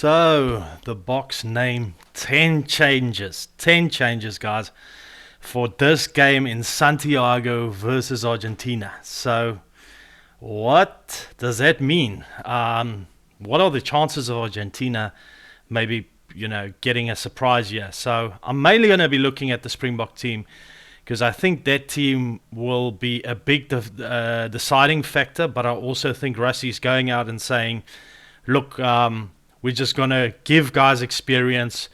So, the box name 10 changes. 10 changes, guys, for this game in Santiago versus Argentina. So, what does that mean? What are the chances of Argentina maybe, getting a surprise here? So, I'm mainly going to be looking at the Springbok team because I think that team will be a big deciding factor. But I also think Rassie's going out and saying, look, we're just going to give guys experience,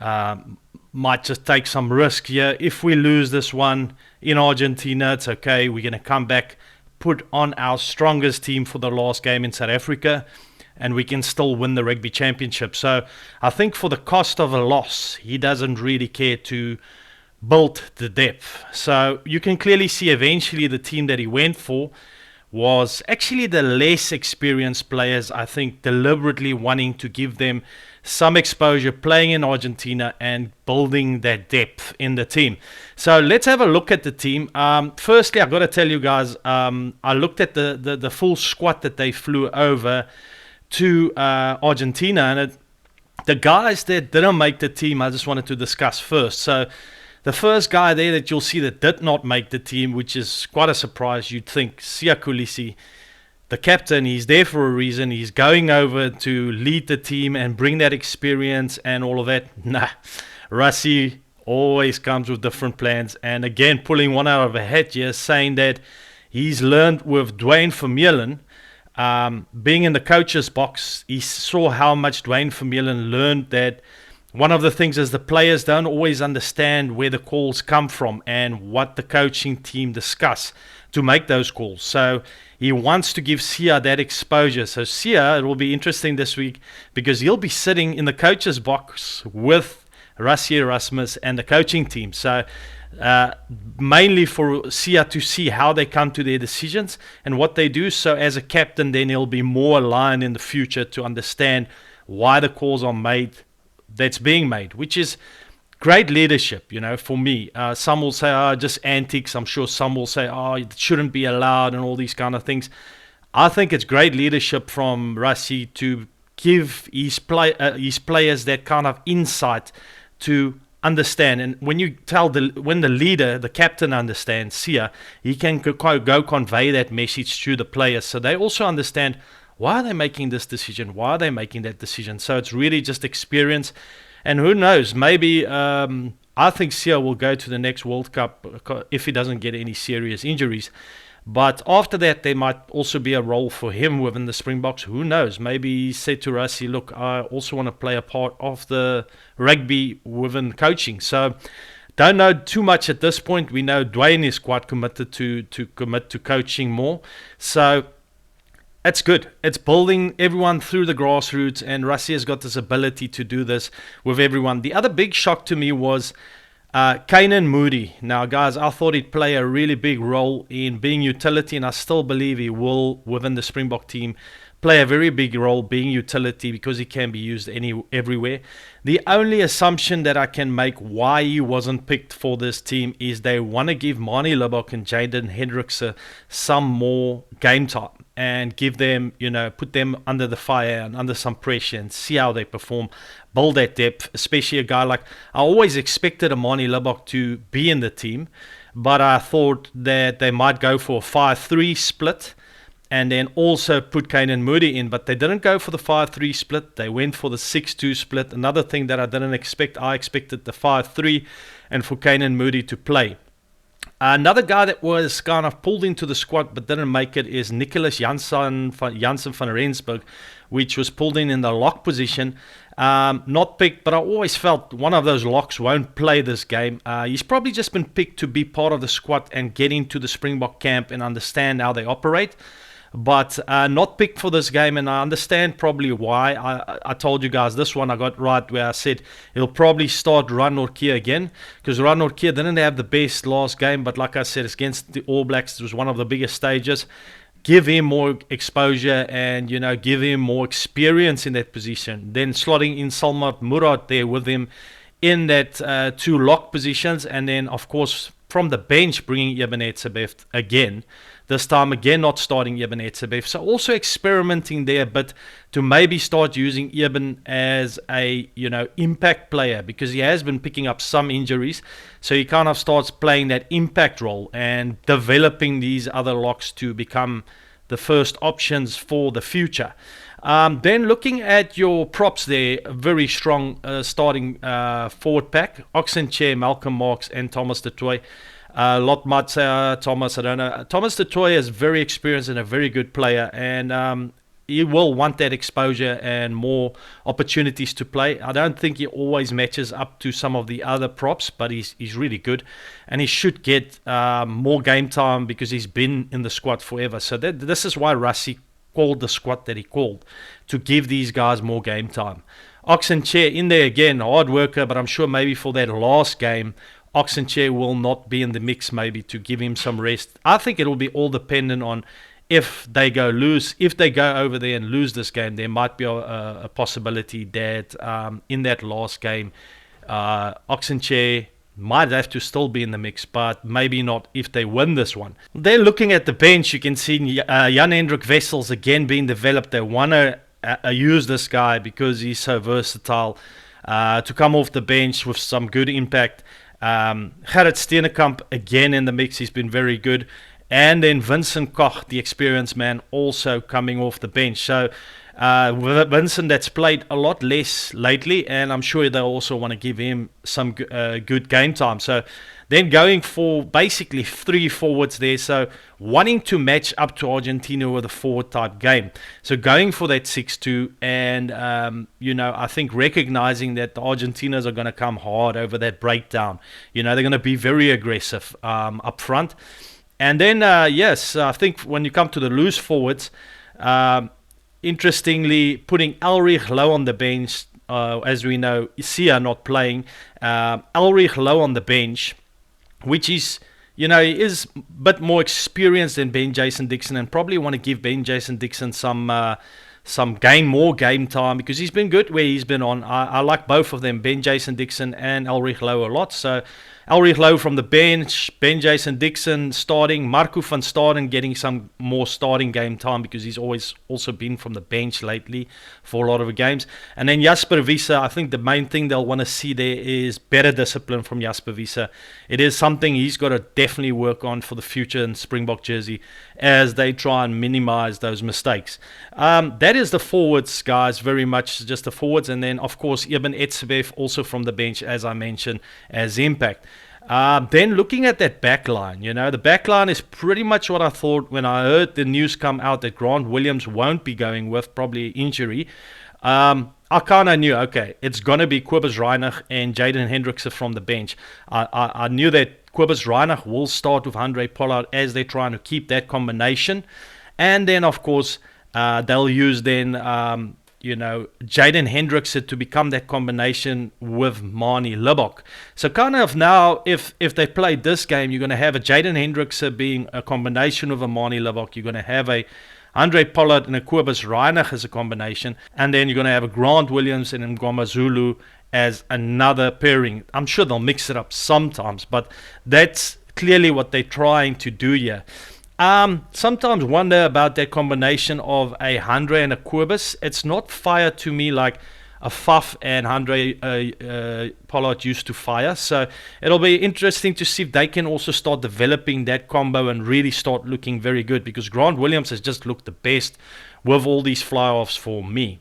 might just take some risk here. If we lose this one in Argentina, it's okay. We're going to come back, put on our strongest team for the last game in South Africa, and we can still win the Rugby Championship. So I think for the cost of a loss, he doesn't really care to build the depth. So you can clearly see eventually the team that he went for was actually the less experienced players, I think, deliberately wanting to give them some exposure playing in Argentina and building that depth in the team. So let's have a look at the team. Firstly, I've got to tell you guys, I looked at the full squad that they flew over to Argentina, and the guys that didn't make the team, I just wanted to discuss first. So the first guy there that you'll see that did not make the team, which is quite a surprise, you'd think, Siya Kolisi, the captain, he's there for a reason. He's going over to lead the team and bring that experience and all of that. Nah, Rassie always comes with different plans. And again, pulling one out of a hat here, saying that he's learned with Dwayne Vermeulen, being in the coach's box, he saw how much Dwayne Vermeulen learned that one of the things is the players don't always understand where the calls come from and what the coaching team discuss to make those calls. So he wants to give Siya that exposure. So Siya, it will be interesting this week because he'll be sitting in the coach's box with Rassie Erasmus and the coaching team. So mainly for Siya to see how they come to their decisions and what they do. So as a captain, then he'll be more aligned in the future to understand why the calls are made that's being made, which is great leadership, for me. Some will say, just antics. I'm sure some will say, it shouldn't be allowed and all these kind of things. I think it's great leadership from Rassie to give his players that kind of insight to understand. And when you when the leader, the captain understands Siya, he can go convey that message to the players. So they also understand, why are they making this decision? Why are they making that decision? So it's really just experience. And who knows, maybe I think Siya will go to the next World Cup if he doesn't get any serious injuries. But after that, there might also be a role for him within the Springboks. Who knows? Maybe he said to Rassie, look, I also want to play a part of the rugby within coaching. So don't know too much at this point. We know Dwayne is quite committed to commit to coaching more. So it's good. It's building everyone through the grassroots, and Rassie has got this ability to do this with everyone. The other big shock to me was Kainan Moody. Now, guys, I thought he'd play a really big role in being utility, and I still believe he will, within the Springbok team, play a very big role being utility because he can be used everywhere. The only assumption that I can make why he wasn't picked for this team is they want to give Manie Libbok and Jaden Hendrikse some more game time and give them, put them under the fire and under some pressure and see how they perform, build that depth, especially a guy like, I always expected a Manie Libbok to be in the team, but I thought that they might go for a 5-3 split and then also put Kainan Moody in, but they didn't go for the 5-3 split. They went for the 6-2 split. Another thing that I didn't expect, I expected the 5-3 and for Kainan Moody to play. Another guy that was kind of pulled into the squad but didn't make it is Nicholas Janssen van Rensburg, which was pulled in the lock position. Not picked, but I always felt one of those locks won't play this game. He's probably just been picked to be part of the squad and get into the Springbok camp and understand how they operate. But not picked for this game, and I understand probably why. I told you guys this one I got right where I said he'll probably start Run Nortje again, because Run Nortje didn't have the best last game, but like I said, it's against the All Blacks. It was one of the biggest stages. Give him more exposure and, give him more experience in that position. Then slotting in Salmat Murad there with him in that two lock positions, and then, of course, from the bench, bringing Eben Etzebeth again This time again not starting Eben Etzebeth. So also experimenting there, but to maybe start using Eben as a impact player, because he has been picking up some injuries. So he kind of starts playing that impact role and developing these other locks to become the first options for the future. Then looking at your props there, very strong starting forward pack. Oxenchair, Malcolm Marx, and Thomas du Toit. Lot might say Thomas, I don't know. Thomas du Toit is very experienced and a very good player, and he will want that exposure and more opportunities to play. I don't think he always matches up to some of the other props, but he's really good, and he should get more game time because he's been in the squad forever. So this is why Rassie called the squad that he called, to give these guys more game time. Oxenchair in there again, hard worker, but I'm sure maybe for that last game, Oxenchair will not be in the mix, maybe to give him some rest. I think it will be all dependent on if they go lose. If they go over there and lose this game, there might be a possibility that in that last game, Oxenchair might have to still be in the mix, but maybe not if they win this one. Then looking at the bench, you can see Jan-Hendrik Wessels again being developed. They want to use this guy because he's so versatile to come off the bench with some good impact. Gerrit Steenekamp again in the mix. He's been very good. And then Vincent Koch, the experienced man, also coming off the bench. So Vincent, that's played a lot less lately, and I'm sure they also want to give him some good game time. So then going for basically 3 forwards there, so wanting to match up to Argentina with a forward type game. So going for that 6-2, and I think recognizing that the Argentinas are going to come hard over that breakdown. They're going to be very aggressive up front. And then, I think when you come to the loose forwards, interestingly, putting Ulrich Low on the bench, as we know, Sia not playing, Ulrich Low on the bench, which is, he is a bit more experienced than Ben Jason Dixon, and probably want to give Ben Jason Dixon some more game time, because he's been good where he's been on. I like both of them, Ben Jason Dixon and Ulrich Low, a lot. So Ulrich Low from the bench, Ben Jason Dixon starting, Marco van Staden getting some more starting game time because he's always also been from the bench lately for a lot of games. And then Jasper Wiese, I think the main thing they'll want to see there is better discipline from Jasper Wiese. It is something he's got to definitely work on for the future in Springbok jersey as they try and minimize those mistakes. That is the forwards, guys, very much just the forwards. And then, of course, Eben Etzebeth also from the bench, as I mentioned, as impact. Then looking at that back line, the back line is pretty much what I thought when I heard the news come out that Grant Williams won't be going with probably injury. I kind of knew, okay, it's going to be Kobus Reinach and Jaden Hendrickse from the bench. I knew that Kobus Reinach will start with Andre Pollard as they're trying to keep that combination. And then, of course, they'll use then Jaden Hendrickse to become that combination with Manie Libbok. So kind of now, if they play this game, you're going to have a Jaden Hendrickse being a combination of a Manie Libbok. You're going to have a Andre Pollard and a Kobus Reinach as a combination. And then you're going to have a Grant Williams and Ngoma Zulu as another pairing. I'm sure they'll mix it up sometimes, but that's clearly what they're trying to do here. Sometimes wonder about that combination of a Andre and a Kobus. It's not fire to me like a Faf and Andre Pollard used to fire. So it'll be interesting to see if they can also start developing that combo and really start looking very good, because Grant Williams has just looked the best with all these fly-offs for me.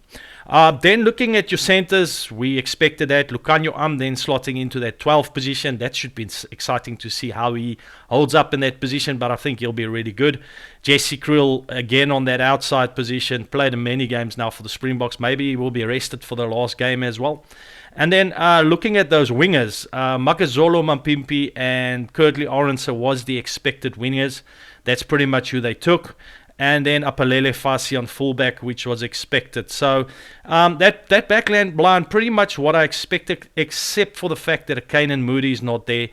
Then looking at your centers, we expected that. Lucanio Am then slotting into that 12th position. That should be exciting to see how he holds up in that position, but I think he'll be really good. Jesse Kriel again on that outside position. Played in many games now for the Springboks. Maybe he will be arrested for the last game as well. And then looking at those wingers, Makazolo Mampimpi and Kurtley Orense was the expected wingers. That's pretty much who they took. And then Apalele Fasi on fullback, which was expected. So that backline line, pretty much what I expected, except for the fact that a Kanan Moody is not there.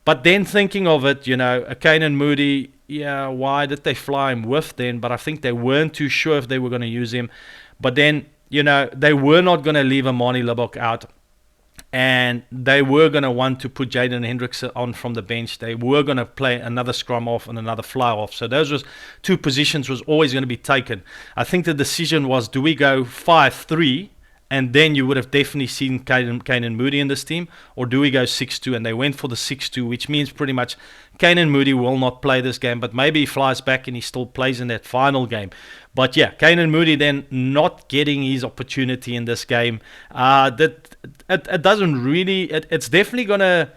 But then thinking of it, a Kanan Moody, why did they fly him with then? But I think they weren't too sure if they were going to use him. But then, they were not going to leave a Manie Libbok out. And they were going to want to put Jaden Hendricks on from the bench. They were going to play another scrum off and another fly off. So those was two positions was always going to be taken. I think the decision was, do we go 5-3, and then you would have definitely seen Canan Moody in this team, or do we go 6-2? And they went for the 6-2, which means pretty much Canan Moody will not play this game, but maybe he flies back and he still plays in that final game. But yeah, Canan Moody then not getting his opportunity in this game. It doesn't really. It's definitely gonna.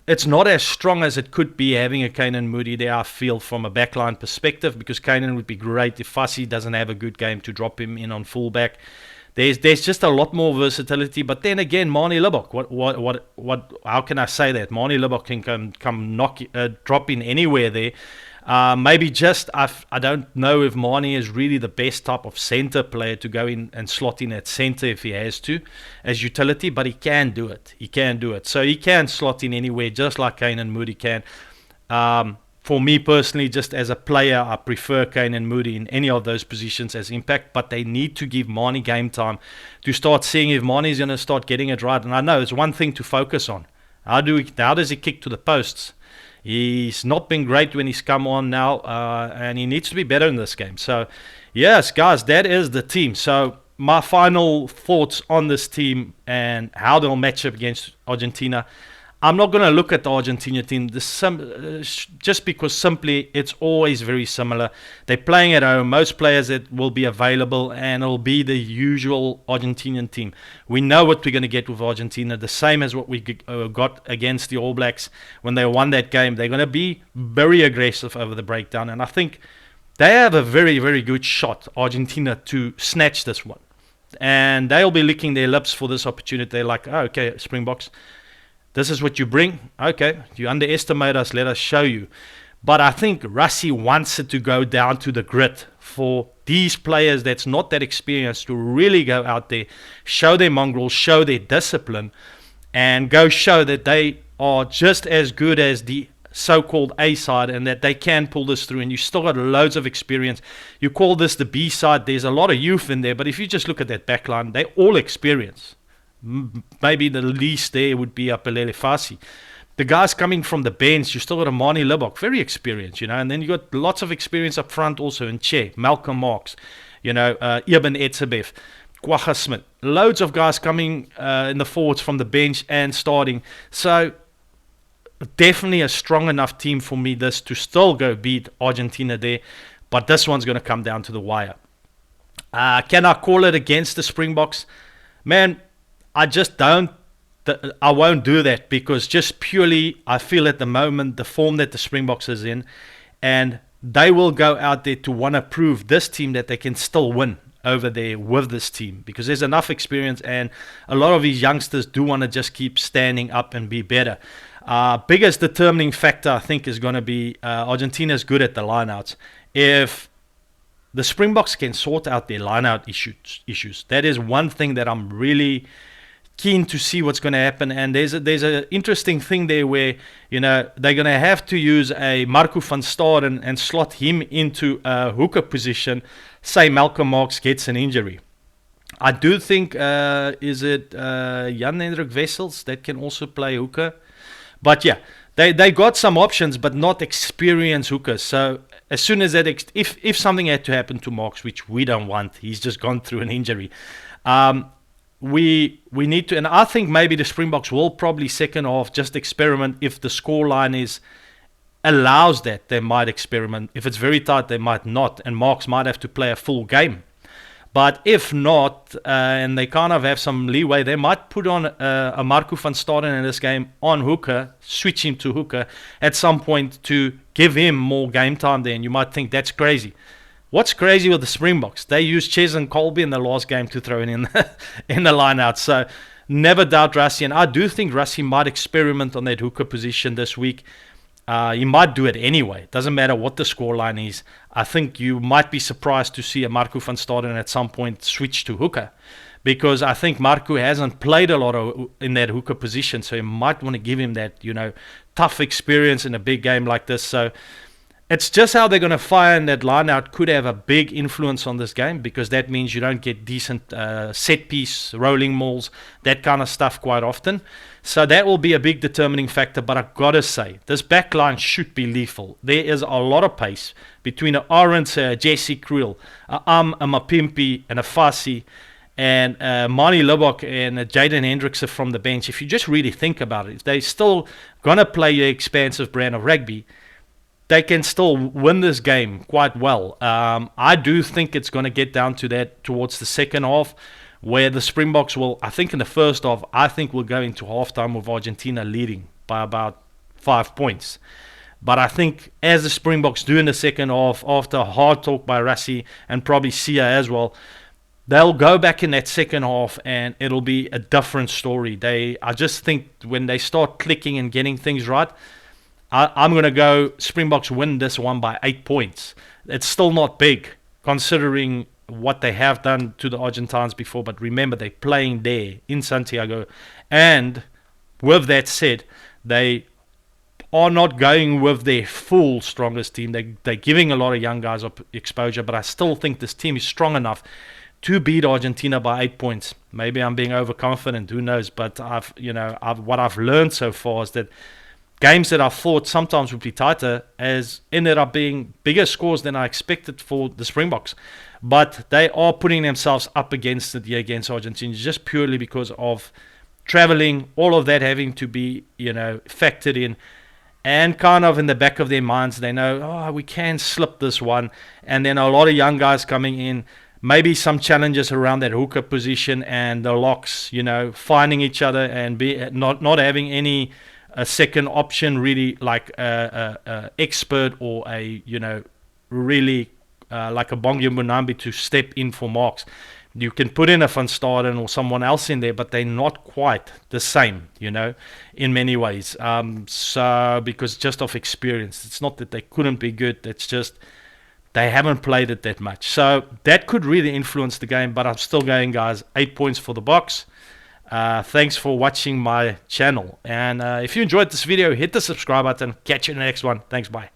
It's not as strong as it could be having a Canan Moody there, I feel, from a backline perspective, because Canan would be great if Fussy doesn't have a good game to drop him in on fullback. There's just a lot more versatility. But then again, Marnie Libbok, what? How can I say that? Marnie Libbok can come drop in anywhere there. Maybe just, I don't know if Marnie is really the best type of center player to go in and slot in at center if he has to, as utility, but he can do it. So he can slot in anywhere, just like Canan Moody can. For me personally, just as a player, I prefer Canan Moody in any of those positions as impact, but they need to give Marnie game time to start seeing if Marnie's going to start getting it right. And I know it's one thing to focus on. How does he kick to the posts? He's not been great when he's come on now, and he needs to be better in this game. So, yes, guys, that is the team. So, my final thoughts on this team and how they'll match up against Argentina. I'm not going to look at the Argentina team just because simply it's always very similar. They're playing at home. Most players that will be available, and it'll be the usual Argentinian team. We know what we're going to get with Argentina, the same as what we got against the All Blacks when they won that game. They're going to be very aggressive over the breakdown, and I think they have a very, very good shot, Argentina, to snatch this one. And they'll be licking their lips for this opportunity. They're like, oh, okay, Springboks, this is what you bring. Okay, you underestimate us, let us show you. But I think Rassie wants it to go down to the grit for these players that's not that experienced to really go out there, show their mongrels, show their discipline, and go show that they are just as good as the so-called A side and that they can pull this through. And you still got loads of experience. You call this the B side. There's a lot of youth in there, but if you just look at that back line, they all experience. Maybe the least there would be Apelele Fasi. The guys coming from the bench, you still got a Marnie Libbok, very experienced, and then you got lots of experience up front also in Che, Malcolm Marks, Eben Etzebeth, Kwacha Smith, loads of guys coming in the forwards from the bench and starting. So definitely a strong enough team for me this to still go beat Argentina there, but this one's going to come down to the wire. Can I call it against the Springboks? Man, I just don't. I won't do that because just purely I feel at the moment the form that the Springboks is in, and they will go out there to want to prove this team that they can still win over there with this team because there's enough experience and a lot of these youngsters do want to just keep standing up and be better. Biggest determining factor I think is going to be Argentina's good at the lineouts. If the Springboks can sort out their lineout issues, that is one thing that I'm really keen to see what's going to happen. And there's an interesting thing there where they're going to have to use a Marco van Staden and slot him into a hooker position. Say Malcolm Marks gets an injury. I do think is it Jan-Hendrik Wessels that can also play hooker. But yeah, they got some options, but not experienced hookers. So as soon as that, if something had to happen to Marks, which we don't want, he's just gone through an injury. We need to, and I think maybe the Springboks will probably second half just experiment. If the scoreline allows that, they might experiment. If it's very tight, they might not, and Marks might have to play a full game. But if not, and they kind of have some leeway, they might put on a Marco van Staden in this game on hooker, switch him to hooker at some point to give him more game time there, and you might think that's crazy. What's crazy with the Springboks? They used Ches and Colby in the last game to throw in the line-out. So never doubt Rassie. And I do think Rassie might experiment on that hooker position this week. He might do it anyway. Doesn't matter what the scoreline is. I think you might be surprised to see a Marco van Staden at some point switch to hooker. Because I think Marco hasn't played a lot in that hooker position. So you might want to give him that, tough experience in a big game like this. So It's just how they're going to fire in that line out could have a big influence on this game, because that means you don't get decent set piece, rolling mauls, that kind of stuff quite often. So that will be a big determining factor. But I've got to say, this back line should be lethal. There is a lot of pace between an Orange, Jesse Creel, a Mapimpi, and a Fassi, and Mani Lubbock and Jaden Hendrickson from the bench. If you just really think about it, if they're still going to play your expansive brand of rugby, they can still win this game quite well. I do think it's going to get down to that towards the second half, where the Springboks will, I think in the first half, I think we'll go into halftime with Argentina leading by about 5 points. But I think as the Springboks do in the second half, after a hard talk by Rassi and probably Sia as well, they'll go back in that second half and it'll be a different story. I just think when they start clicking and getting things right, I'm going to go Springboks win this one by 8 points. It's still not big considering what they have done to the Argentines before. But remember, they're playing there in Santiago. And with that said, they are not going with their full strongest team. They're giving a lot of young guys exposure. But I still think this team is strong enough to beat Argentina by 8 points. Maybe I'm being overconfident. Who knows? But what I've learned so far is that games that I thought sometimes would be tighter has ended up being bigger scores than I expected for the Springboks. But they are putting themselves up against it here against Argentina just purely because of traveling, all of that having to be, factored in. And kind of in the back of their minds, they know, we can slip this one. And then a lot of young guys coming in, maybe some challenges around that hooker position and the locks, finding each other and not having any a second option, really, like a expert or a really like a Bongi Mbonambi to step in for marks. You can put in a Van Staden or someone else in there, but they're not quite the same, in many ways. So because just of experience, it's not that they couldn't be good. It's just they haven't played it that much. So that could really influence the game. But I'm still going, guys. 8 points for the Boks. Thanks for watching my channel, and if you enjoyed this video, hit the subscribe button. Catch you in the next one. Thanks, bye.